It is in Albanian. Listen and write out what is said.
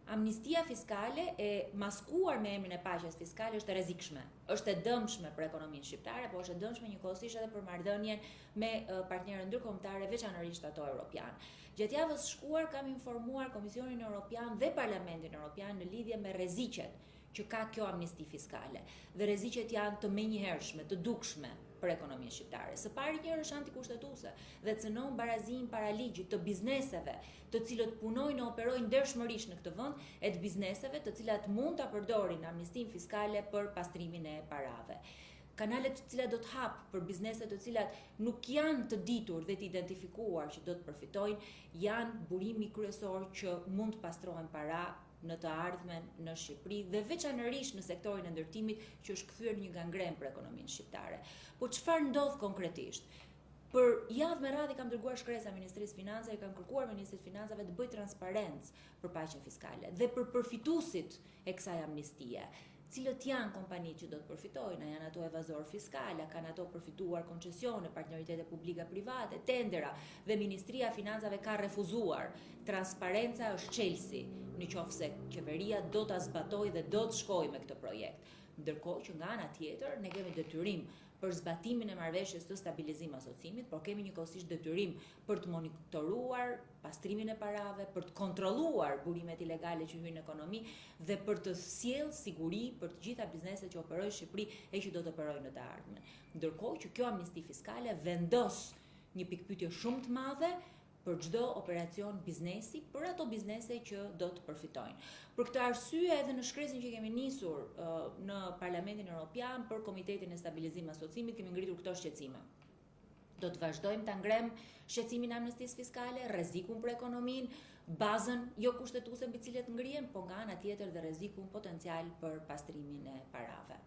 Amnistia fiskale e maskuar me emrin e paqes fiskale është e rrezikshme, është e dëmshme për ekonominë shqiptare, por është e dëmshme njëkohësisht edhe për marrëdhënien me partnerët ndërkombëtarë, veçanërisht ato europian. Gjatë javës shkuar kam informuar Komisionin Evropian dhe Parlamentin Evropian në lidhje me rreziqet që ka kjo amnisti fiskale. Dhe rreziqet janë të menjëhershme, të dukshme për ekonominë shqiptare. Së pari njërë është antikushtetuese dhe cënon barazim para ligjit të bizneseve të cilët punojnë e operojnë ndershmërisht në këtë vend e të bizneseve të cilat mund ta përdorin amnistin fiskale për pastrimin e parave. Kanalet të cilat do të hapë për bizneset të cilat nuk janë të ditur dhe të identifikuar që do të përfitojnë, janë burimi kryesor që mund të pastrohen para në të ardhmen në Shqipëri dhe veçanërisht në sektorin e ndërtimit që është kthyer një gangren për ekonominë shqiptare. Po çfarë ndodh konkretisht? Për javë me radhë kam dërguar shkresa Ministrisë Financave, kam kërkuar Ministrit Financave të bëjë transparencë për paqen fiskale dhe për përfituesit e kësaj amnistie. Cilët janë kompanitë që do të përfitojnë, a janë ato evazor fiskale, kanë ato përfituar koncesione, partneritete publika-private, tendera, dhe Ministria e Financave ka refuzuar. Transparenca është çelësi, nëse qeveria do ta zbatojë dhe do të shkojë me këtë projekt. Ndërkohë që nga ana tjetër ne kemi detyrim për zbatimin e marrëveshjes të stabilizim asocimit, por kemi njëkohësisht detyrim për të monitoruar pastrimin e parave, për të kontrolluar burimet ilegale që hyjnë në ekonomi dhe për të sjellë siguri për të gjitha bizneset që operojnë në Shqipëri e që do të operojnë në të ardhmen. Ndërkohë që kjo amnisti fiskale vendos një pikpyetje shumë të madhe për çdo operacion biznesi, për ato biznese që do të përfitojnë. Për këtë arsye edhe në shkresën që kemi nisur në Parlamentin Evropian për Komitetin e Stabilizimit Asocimit kemi ngritur këto shqetësime. Do të vazhdojmë ta ngrem shqetësimin e amnistisë fiskale, rrezikun për ekonominë, bazën jo kushtetuese mbi cilët ngrihen, po nga ana tjetër dhe rrezikun potencial për pastrimin e parave.